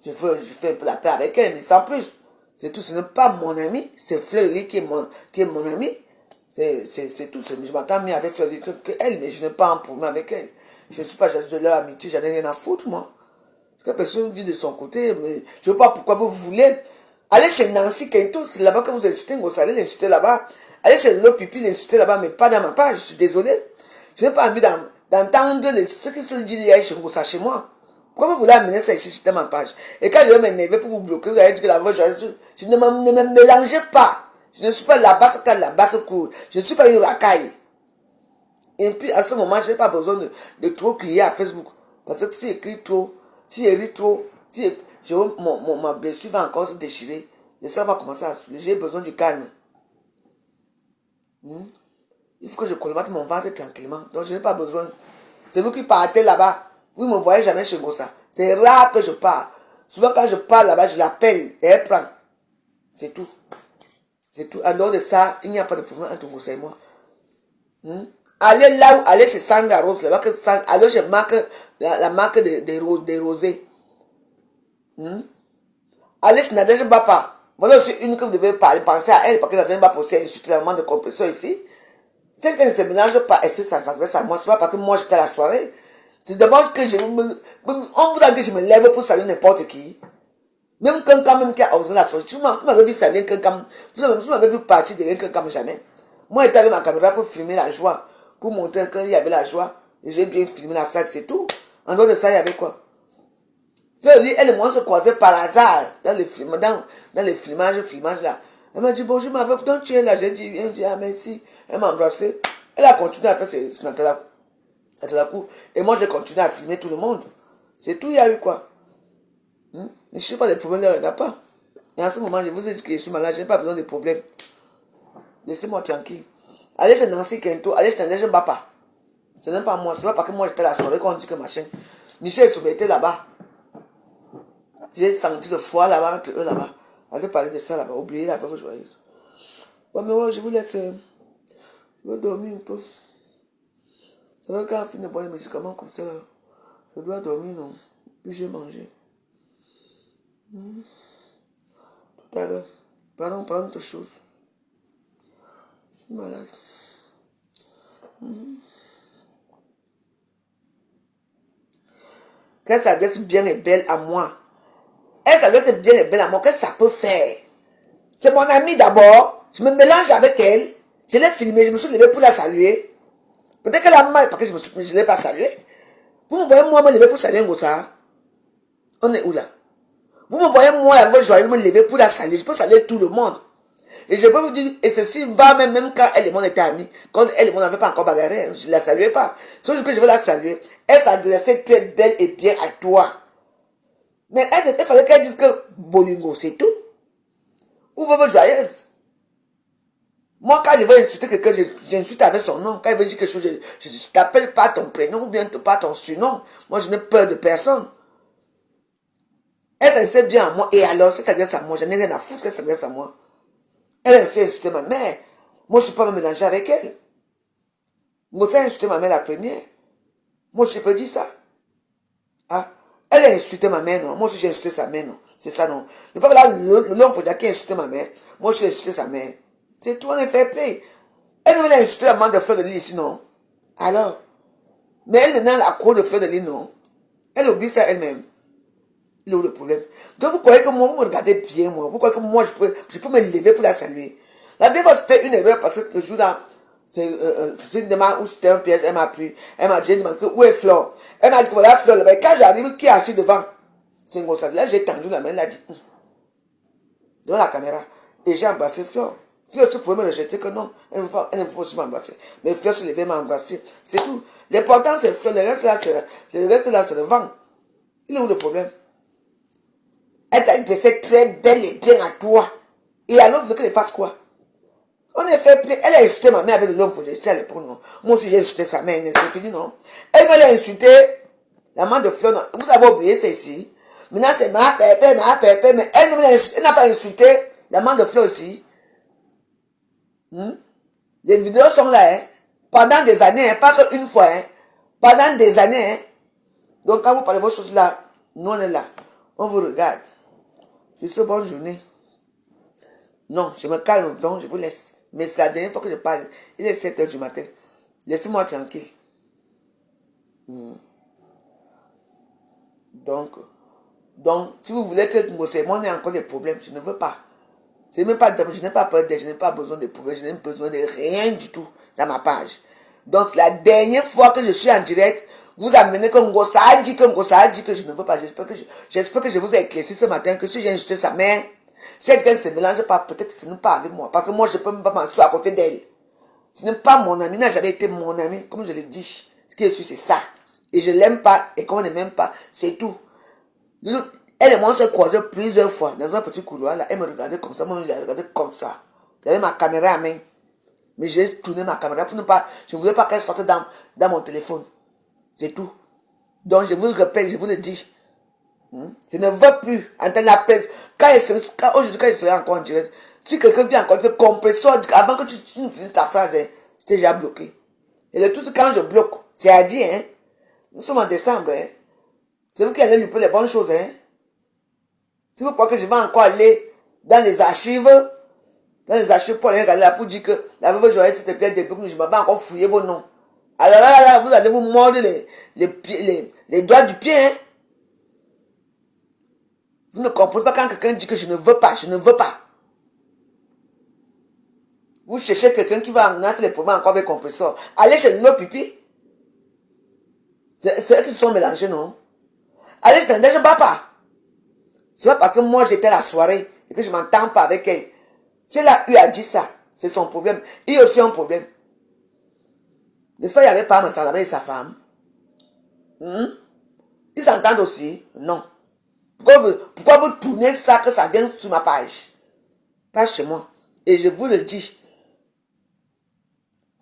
je fais un peu la paix avec elle, mais sans plus. C'est tout, ce n'est pas mon ami, c'est Fleur qui est mon ami. C'est tout. Je m'entends mieux avec Fleur que elle, mais je n'ai pas un problème avec elle. Je ne suis pas jalouse de leur amitié, j'en ai rien à foutre, moi. Parce que personne vit de son côté. Mais je ne sais pas pourquoi vous voulez. Allez chez Nancy Kento, c'est là-bas que vous insultez, vous allez l'insulter là-bas. Allez chez Le Pipi, l'insulter là-bas, mais pas dans ma page, je suis désolé. Je n'ai pas envie d'entendre ce qui se dit chez moi. Pourquoi vous voulez amener ça ici dans ma page? Et quand je vais m'énerver pour vous bloquer, vous allez dire que la voix, je ne me mélangez pas. Je ne suis pas la basse quand la basse court. Je ne suis pas une racaille. Et puis à ce moment, je n'ai pas besoin de trop crier à Facebook. Parce que si j'écris trop, si j'écris trop, si ma blessure va encore se déchirer, et ça va commencer à saouler. J'ai besoin du calme. Il faut que je colmate mon ventre tranquillement. Donc je n'ai pas besoin. C'est vous qui partez là-bas. Vous ne me voyez jamais chez Gossa. C'est rare que je pars. Souvent quand je pars là-bas, je l'appelle et elle prend. C'est tout. C'est tout. En dehors de ça, il n'y a pas de problème entre Gossa et moi. Allez là où, allez chez Sandra Rose, là-bas que allez chez la marque des rosés. Allez chez Nadège Bapa. Voilà aussi une que vous devez penser à elle, parce que Nadège Bapa aussi a insulté la main de compresseur ici. C'est qu'elle ne se mélange pas, et ça s'adresse à moi. C'est pas parce que moi j'étais à la soirée. C'est d'abord que on voudrait que je me lève pour saluer n'importe qui. Même quelqu'un même qui a osé la soirée. Tu m'avais vu saluer quelqu'un. Tu m'avais vu partir de quelqu'un jamais. Moi, j'étais avec ma caméra pour filmer la joie. Pour montrer qu'il y avait la joie. Et j'ai bien filmé la salle, c'est tout. En dehors de ça, il y avait quoi? Elle et moi se croisaient par hasard dans les filmages là. Elle m'a dit bonjour ma veuve, donc tu es là. J'ai dit ah merci. Elle m'a embrassé. Elle a continué à faire ce coup. Et moi j'ai continué à filmer tout le monde. C'est tout, il y a eu quoi? Je ne sais pas des problèmes, il n'y en a pas. Et en ce moment, je vous ai dit que je suis malade, je n'ai pas besoin de problèmes. Laissez-moi tranquille. Allez chez Nancy Kento, allez chez Nadège Bapa. Ce n'est pas moi, c'est pas parce que moi j'étais à la soirée qu'on dit que machin. Michel Soubé était là-bas. J'ai senti le foie là-bas, entre eux là-bas. Allez parler de ça là-bas, oubliez la veuve joyeuse. Ouais, mais ouais, je vous laisse. Je vais dormir un peu. C'est vrai quand on finit de boire les médicaments comme ça, je dois dormir, non? Puis j'ai mangé. Tout à l'heure. Parlons d'autre chose. Je suis malade. Qu'elle s'adresse bien et belle à moi. Elle s'adresse bien et belle à moi. Qu'est-ce que ça peut faire? C'est mon amie d'abord. Je me mélange avec elle. Je l'ai filmée. Je me suis levé pour la saluer. Peut-être qu'elle a mal parce que je ne l'ai pas saluée. Vous me voyez moi me lever pour saluer Ngossa? On est où là? Vous me voyez moi la voix joyeuse me lever pour la saluer. Je peux saluer tout le monde. Et je peux vous dire, et ceci va même quand elle et moi étaient amis. Quand elle et moi n'avaient pas encore bagarré, je ne la saluais pas. Sauf que je veux la saluer. Elle s'adressait très belle et bien à toi. Mais elle fallait qu'elle dise que Bolingo, c'est tout. Ou votre joyeuse. Moi, quand je veux insulter quelqu'un, j'insulte avec son nom. Quand il veut dire quelque chose, je ne t'appelle pas ton prénom ou bien pas ton surnom. Moi, je n'ai peur de personne. Elle s'adressait bien à moi. Et alors, si elle s'adresse à moi, je n'ai rien à foutre qu'elle s'adresse à moi. Elle a essayé d'insulter ma mère. Moi, je ne suis pas me mélanger avec elle. Moi, ça a insulté ma mère la première. Moi, je peux dire ça. Ah. Elle a insulté ma mère, non. Moi aussi, j'ai insulté sa mère, non. C'est ça, non. Ne pas là, l'homme faut dire qui a insulté ma mère. Moi, j'ai insulté sa mère. C'est tout, on est fait play. Elle venait insulter la main de Fleur de Lys ici, non. Alors. Mais elle maintenant, la cour de Fleur de Lys, non. Elle oublie ça elle-même. Il est où le problème? Donc, vous croyez que moi, vous me regardez bien, moi. Vous croyez que moi, je peux me lever pour la saluer. La dernière fois, c'était une erreur parce que le jour là, c'est une demande où c'était un piège, elle m'a pris. Elle m'a dit, où est Fleur? Elle m'a dit, voilà Fleur là-bas. Quand j'arrive, qui est assis devant? C'est Ngossa. Là, j'ai tendu la main, elle a dit, devant la caméra. Et j'ai embrassé Fleur. Fleur aussi pouvait me rejeter que non, elle ne veut pas aussi m'embrasser. Mais Fleur se levait, m'a embrassé. C'est tout. L'important, c'est Fleur. Le reste là, c'est le vent. Il est où le problème? Elle t'a adressé très belle et bien à toi. Et alors, vous voulez qu'elle fasse quoi? On est fait plus. Elle a insulté ma mère avec l'homme, faut laisser à l'époque, non. Moi aussi, j'ai insulté sa mère, c'est fini, non. Elle m'a insulté la main de Fleur, non. Vous avez oublié, c'est ici. Maintenant, c'est ma pépé, mais elle n'a pas insulté la main de Fleur aussi. Les vidéos sont là, hein. Pendant des années, hein. Pas qu'une fois, hein. Pendant des années, hein. Donc, quand vous parlez de vos choses là, nous, on est là. On vous regarde. C'est ce, bonne journée. Non, je me calme, donc je vous laisse. Mais c'est la dernière fois que je parle. Il est 7 h du matin. Laissez-moi tranquille. Donc, si vous voulez que mon sermon ait encore des problèmes, je ne veux pas. Je n'ai pas peur d'aide, je n'ai pas besoin de problèmes, je n'ai besoin de rien du tout dans ma page. Donc, c'est la dernière fois que je suis en direct. Vous amenez que Ngosa a dit que je ne veux pas. J'espère que je vous ai éclairci ce matin que si j'ai insulté sa mère, si elle ne se mélange pas, peut-être ce n'est pas avec moi. Parce que moi, je ne peux même pas m'asseoir à côté d'elle. Ce n'est pas mon ami, n'a jamais été mon ami. Comme je l'ai dit, ce qui est sûr, c'est ça. Et je ne l'aime pas, et comme on ne m'aime pas, c'est tout. Elle et moi, on s'est croisés plusieurs fois dans un petit couloir. Là, elle me regardait comme ça, moi, je la regardais comme ça. J'avais ma caméra à main. Mais j'ai tourné ma caméra pour ne pas... Je ne voulais pas qu'elle sorte dans mon téléphone. C'est tout. Donc, je vous le répète, je vous le dis. Je ne veux plus entendre l'appel. Aujourd'hui, quand je serai encore en direct, si quelqu'un vient encore te compresseur, avant que tu finisses ta phrase, hein, je t'ai déjà bloqué. Et le tout, c'est quand je bloque. C'est à dire, hein. Nous sommes en décembre, hein. C'est vous qui allez lui pour les bonnes choses, hein. Si vous croyez que je vais encore aller dans les archives pour aller regarder là, pour dire que la veuve Joël, s'il te plaît, depuis que je m'avais encore fouillé vos noms. Alors là, vous allez vous mordre les doigts du pied, hein. Vous ne comprenez pas quand quelqu'un dit que je ne veux pas, je ne veux pas. Vous cherchez quelqu'un qui va en mettre les problèmes encore avec compresseur. Allez chez le pipi. C'est eux qui sont mélangés, non? Allez, je ne bats pas. C'est pas parce que moi j'étais à la soirée et que je ne m'entends pas avec elle. Si elle a eu à dire ça, c'est son problème. Il y a aussi un problème. N'est-ce pas, il n'y avait pas Massalabé et sa femme? Ils s'entendent aussi? Non. Pourquoi vous tournez ça que ça vient sur ma page? Pas chez moi. Et je vous le dis.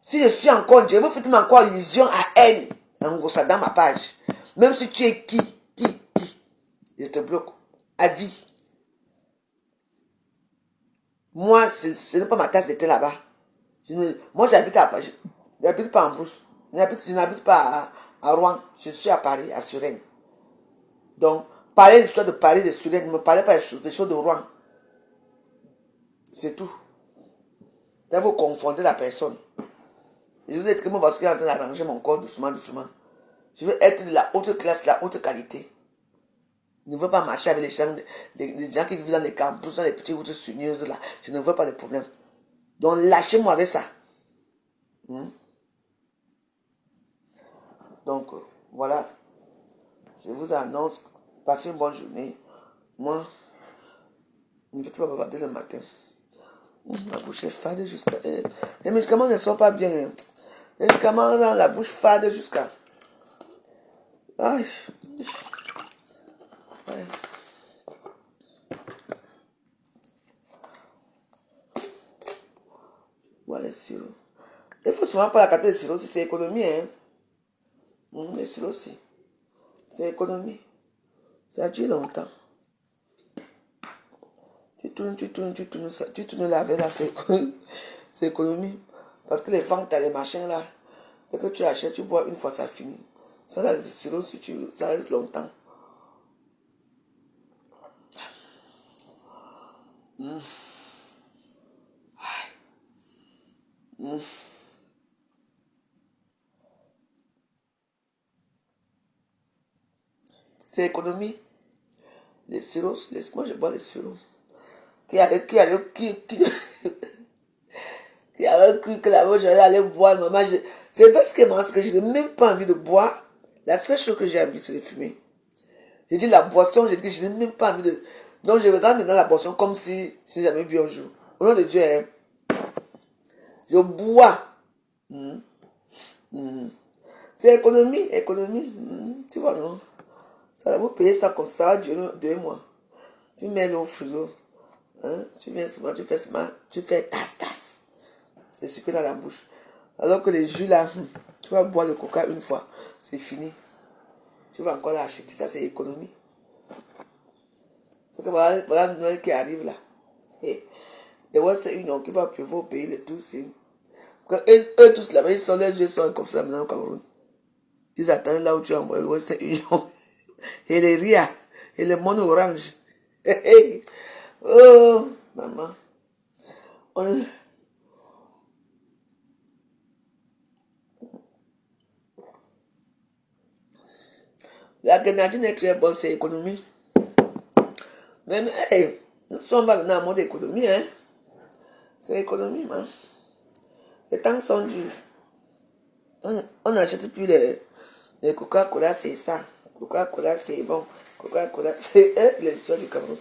Si je suis encore, je vous fais encore allusion à elle. En gros, ça dans ma page. Même si tu es qui, je te bloque. À vie. Moi, ce n'est pas ma tasse de thé là-bas. Moi, j'habite pas en Brousse. Je n'habite pas à Rouen. Je suis à Paris, à Suresnes. Donc, parler l'histoire de Paris, de Suresnes, ne me parlez pas des choses de Rouen. C'est tout. Là, vous confondez la personne. Je vous ai dit que moi, parce qu'il est en train d'arranger mon corps doucement. Je veux être de la haute classe, de la haute qualité. Je ne veux pas marcher avec les gens qui vivent dans les campus, dans les petites routes sinueuses là. Je ne veux pas de problème. Donc lâchez-moi avec ça. Donc voilà. Je vous annonce. Passez une bonne journée. Moi, je ne vais pas bavarder le matin. Ma bouche est fade jusqu'à... Les médicaments ne sont pas bien. Les médicaments rendent la bouche fade jusqu'à... Aïe. Ouais. Voilà, les sirops. Il faut souvent pas la carte de sirop si c'est économie, hein. Les sirops aussi. C'est économie. Ça dure longtemps. Tu tournes la veille là, c'est économie. Parce que les fentes, t'as les machins là. C'est que tu achètes, tu bois une fois, ça finit. Ça là, le sirop, ça reste longtemps. C'est économie. Les sirops, moi je bois les sirops. Qui avait cru que la voix j'allais aller boire, maman. C'est parce que je n'ai même pas envie de boire. La seule chose que j'ai envie, c'est de fumer. J'ai dit la boisson, j'ai dit que je n'ai même pas envie de... Donc je regarde maintenant la boisson comme si jamais bu un jour. Au nom de Dieu, hein, je bois. C'est économie. Tu vois, non? Ça va vous payer ça comme ça, va durer 2 mois. Tu mets l'eau au frigo. Tu viens souvent, tu fais tasse. C'est sucré dans la bouche. Alors que les jus là, tu vas boire le coca une fois, c'est fini. Tu vas encore l'acheter. Ça, c'est économie. C'est que voilà Noël qui arrive là. Les Western Union qui va prévoir payer les tous. Eux tous là-bas, les yeux sont comme ça maintenant au Cameroun. Ils attendent là où tu envoies le Western Union. Et les RIA. Et les mono orange. Oh, maman. La grenadine est très bonne, c'est économie. Même, hey, nous sommes maintenant en mode économie, hein. C'est économie, man. Les temps sont durs. On n'achète plus les Coca-Cola, c'est ça. Coca-Cola, c'est bon. Coca-Cola, c'est les histoires du Cameroun.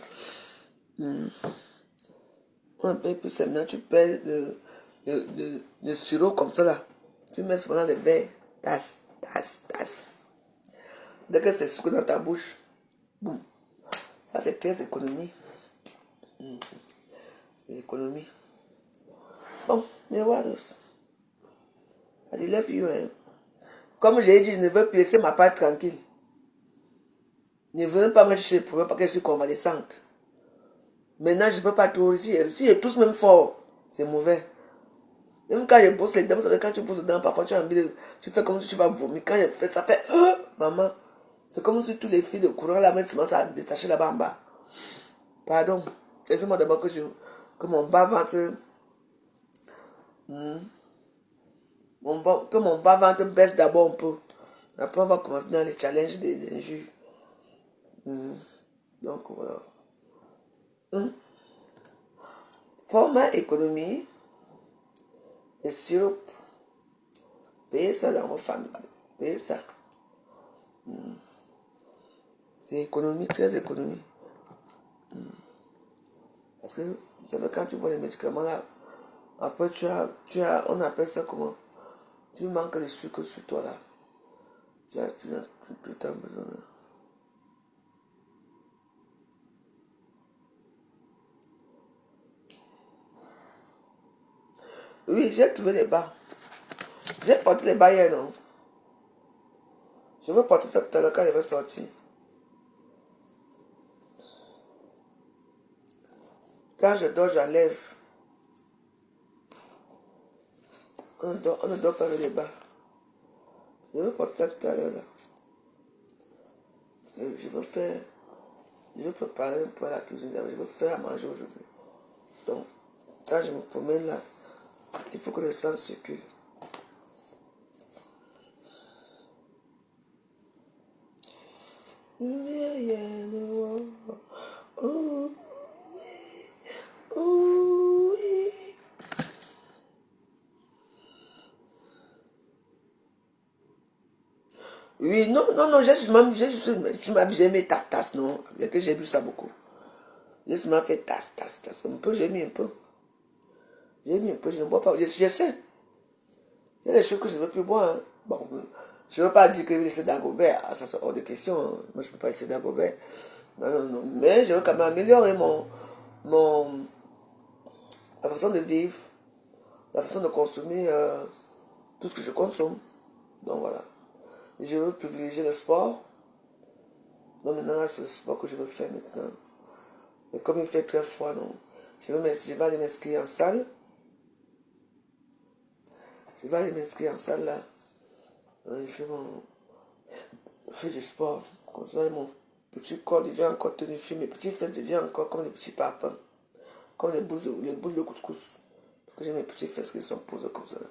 On ne paye plus ça. Maintenant, tu payes le sirop comme ça, là. Tu mets ça dans le verre. Tasse. Dès que c'est sucré dans ta bouche, boum. Ça, c'est très économie. C'est économie. Bon, mais voilà. I love you, hein. Comme j'ai dit, je ne veux plus laisser ma part tranquille. Ne venez pas me chercher le problème parce que je suis convalescente. Maintenant, je ne peux pas trop. Si je tousse même fort, c'est mauvais. Même quand je bosse les dents, quand tu bosses dedans, parfois tu as envie de. Tu fais comme si tu vas vomir. Quand je fais ça, fait. Maman. C'est comme si tous les fils de courant là commencent à détacher là-bas en bas. Pardon. Laissez-moi d'abord que mon bas-ventre. Que mon bas-ventre baisse d'abord un peu. Après, on va commencer dans les challenges des jus. Donc, voilà. Format économie. Et sirop. Payez ça dans vos familles. Payez ça. C'est économie, très économie. Parce que, vous savez, quand tu bois les médicaments là, après on appelle ça comment? Tu manques de sucre sur toi là. Tu as tout le temps besoin là. Oui, j'ai trouvé les bas. J'ai porté les bas hier, non? Je vais porter ça tout à l'heure quand je vais sortir. Quand je dors, j'enlève. On ne dort pas avec les bas. Je vais porter ça tout à l'heure là. Je vais préparer un peu à la cuisine. Je vais faire à manger aujourd'hui. Donc, quand je me promène là, il faut que le sang circule. Oui, non, j'ai mis ta tasse, non. C'est que j'ai bu ça beaucoup. J'ai seulement fait tasse. Un peu, j'ai mis un peu. Je ne bois pas. Je sais. Il y a des choses que je ne veux plus boire. Hein. Bon, je ne veux pas dire que je vais laisser Dagobert. Ah, ça c'est hors de question. Hein. Moi, je ne peux pas laisser Dagobert. Non. Mais je veux quand même améliorer la façon de vivre, la façon de consommer tout ce que je consomme. Donc voilà. Je veux privilégier le sport. Donc maintenant, c'est le sport que je veux faire maintenant. Et comme il fait très froid, non. Je vais aller m'inscrire en salle. Je vais aller m'inscrire en salle là. Je fais du sport. Comme ça, mon petit corps devient encore tonifié. Mes petits fesses deviennent encore comme des petits papins. Comme les boules de couscous. Parce que j'ai mes petits fesses qui sont posées comme ça là.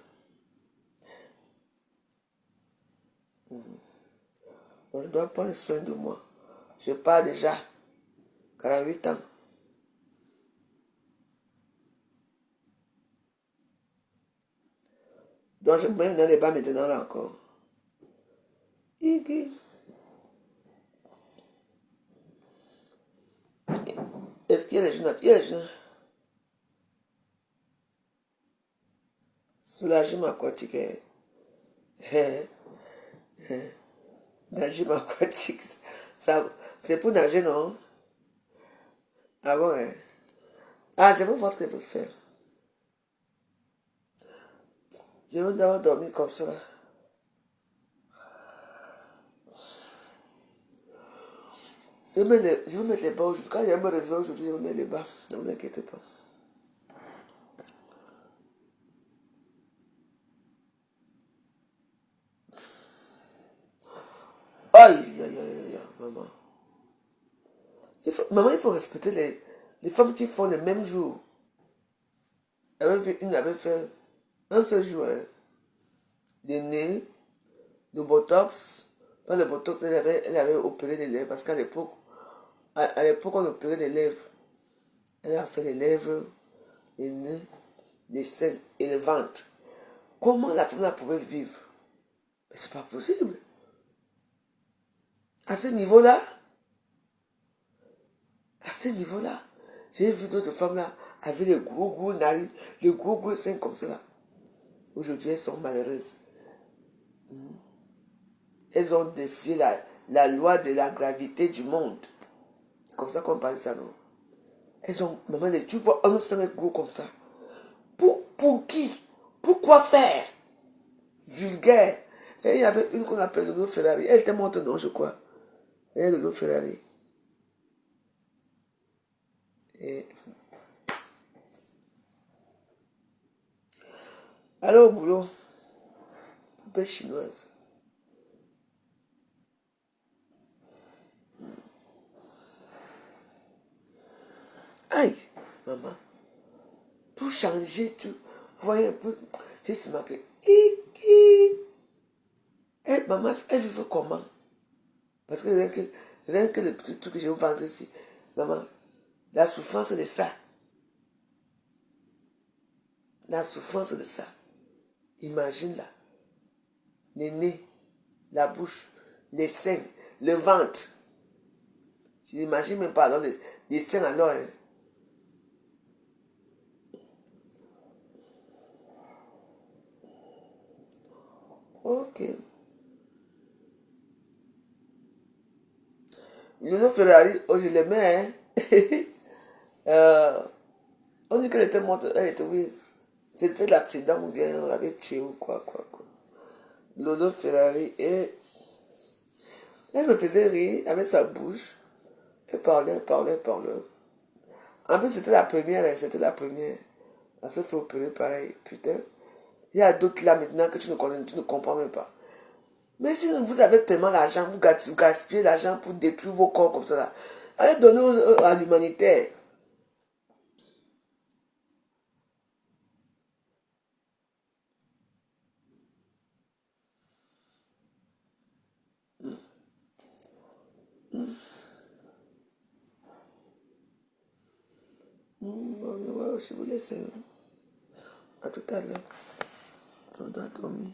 Donc, je dois prendre soin de moi. Je pars déjà. 48 ans. Donc je peux même dans les bas maintenant là encore. Est-ce qu'il y a les jeunes? Il y a les jeunes. Soulagement aquatique. Nagement aquatique. C'est pour nager, non? Ah bon, hein? Ah, je veux voir ce qu'elle veut faire. Je veux d'abord dormir comme ça là. Je vais mettre les bas aujourd'hui. Quand je me réveille aujourd'hui, je vais mettre les bas. Ne vous inquiétez pas. Aïe, maman. Maman, il faut respecter les femmes qui font le même jour. Une avait fait un seul jour. Hein. Le nez, le botox, Pas le botox, elle avait opéré les lèvres parce qu'à l'époque, à l'époque, on opérait les lèvres. Elle a fait les lèvres, les nez, les seins et le ventre. Comment la femme là pouvait vivre? Mais c'est pas possible. À ce niveau-là, j'ai vu d'autres femmes là avec les gros narines, les gros seins comme cela. Aujourd'hui, elles sont malheureuses. Elles ont défié la loi de la gravité du monde. C'est comme ça qu'on parle de ça, non? Elles ont, maman, tu vois un sein gros comme ça. Pour qui? Pourquoi faire? Vulgaire. Et il y avait une qu'on appelle Lolo Ferrari. Elle était morte, non, je crois. Elle est Lolo Ferrari. Et... alors au boulot, poupée chinoise. Aïe, maman. Pour changer, tu voyais un peu. J'ai se marqué. Elle, maman, elle vit comment? Parce que rien que le petit truc que j'ai au ventre ici. Maman, la souffrance de ça. La souffrance de ça. Imagine-la. Les nez, la bouche, les seins, le ventre. Je n'imagine même pas alors les seins alors. Hein. Ok. Lolo Ferrari, oh je l'aimais. Hein. On dit qu'elle était morte. Elle était, oui. C'était l'accident ou bien on l'avait tué ou quoi. Lolo Ferrari et elle me faisait rire avec sa bouche. Elle parlait. En plus, c'était la première. Elle se fait opérer pareil. Putain. Il y a d'autres là maintenant que tu ne connais, tu ne comprends même pas. Mais si vous avez tellement d'argent, vous gaspillez l'argent pour détruire vos corps comme ça là. Allez donner à l'humanitaire. Je vous laisse. À tout à l'heure. Je dois dormir.